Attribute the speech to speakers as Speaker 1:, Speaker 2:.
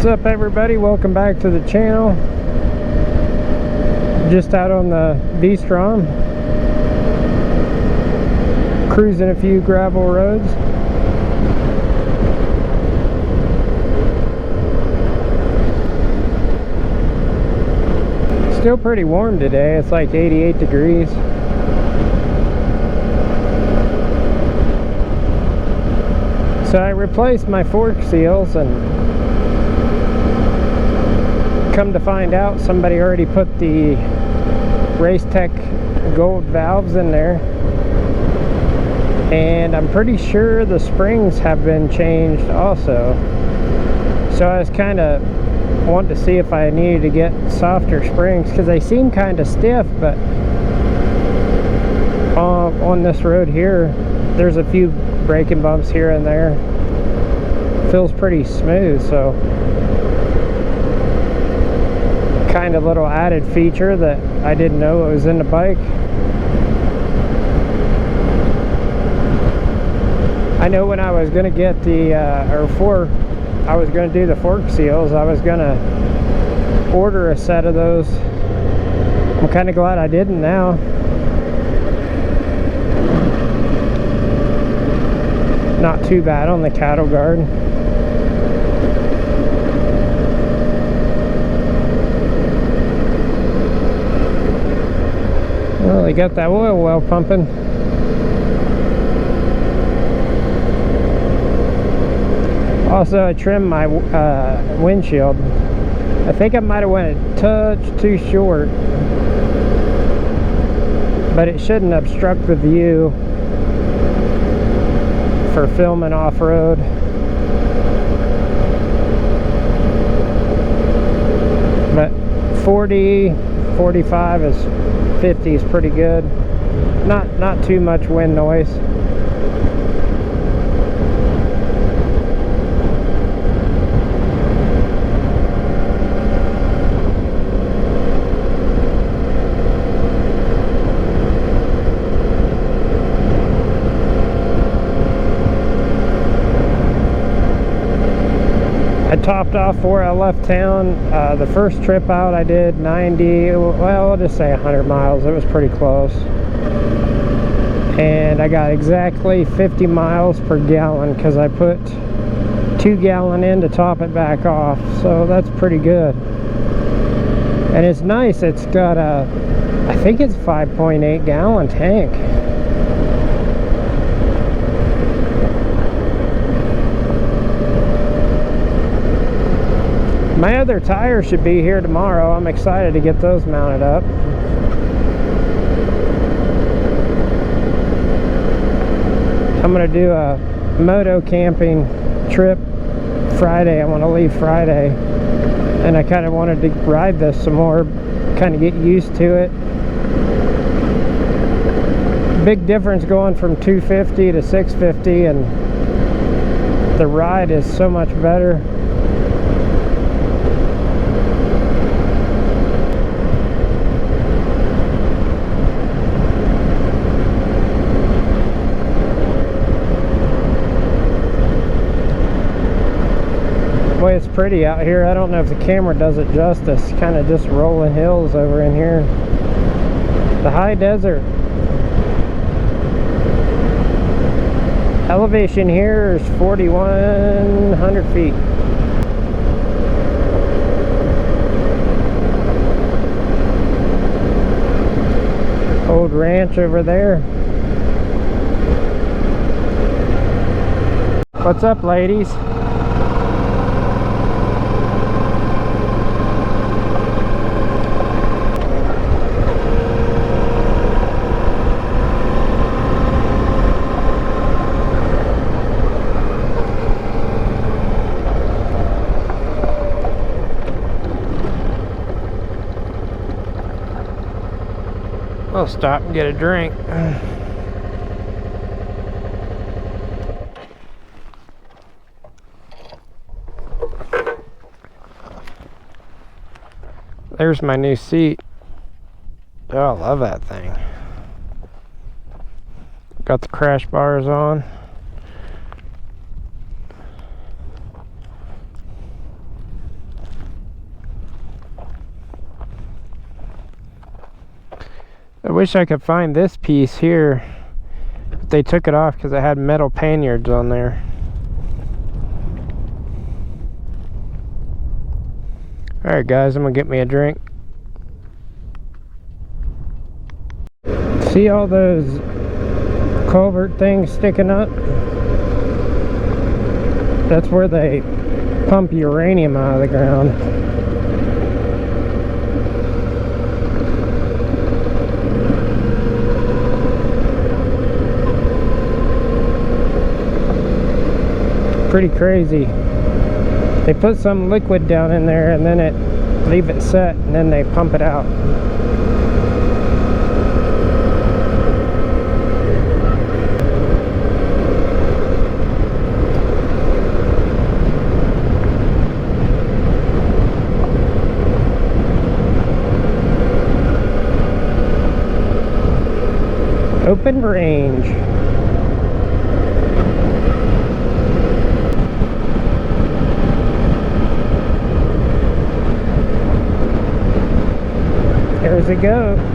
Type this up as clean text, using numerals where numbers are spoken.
Speaker 1: What's up, everybody? Welcome back to the channel. Just out on the V-Strom, cruising a few gravel roads. Still pretty warm today. It's like 88 degrees. So I replaced my fork seals, and come to find out somebody already put the Racetech gold valves in there, and I'm pretty sure the springs have been changed also. So I was kind of wanting to see if I needed to get softer springs, because they seem kind of stiff, but on this road here there's a few braking bumps here and there. Feels pretty smooth, so kind of little added feature that I didn't know it was in the bike. I know when I was going to get the I was going to do the fork seals, I was going to order a set of those. I'm kind of glad I didn't now. Not too bad on the cattle guard. Well, they got that oil well pumping. Also, I trimmed my windshield. I think I might have went a touch too short, but it shouldn't obstruct the view for filming off-road. But 40, 45 is 50 is pretty good. Not too much wind noise. I topped off where I left town. The first trip out I did 90, well, I'll just say 100 miles. It was pretty close. And I got exactly 50 miles per gallon because I put 2 gallon in to top it back off. So that's pretty good. And it's nice. It's got a, I think it's 5.8 gallon tank. My other tire should be here tomorrow. I'm excited to get those mounted up. I'm going to do a moto camping trip Friday. I want to leave Friday, and I kind of wanted to ride this some more, kind of get used to it. Big difference going from 250 to 650, and the ride is so much better. Boy, it's pretty out here. I don't know if the camera does it justice. Kind of just rolling hills over in here. The high desert. Elevation here is 4,100 feet. Old ranch over there. What's up, ladies? I'll stop and get a drink. There's my new seat. Oh, I love that thing. Got the crash bars on. wish I could find this piece here. But they took it off because it had metal panniers on there. Alright guys, I'm gonna get me a drink. See all those culvert things sticking up? That's where they pump uranium out of the ground. Pretty crazy. They put some liquid down in there and then leave it set and then they pump it out. Open range. There's it go.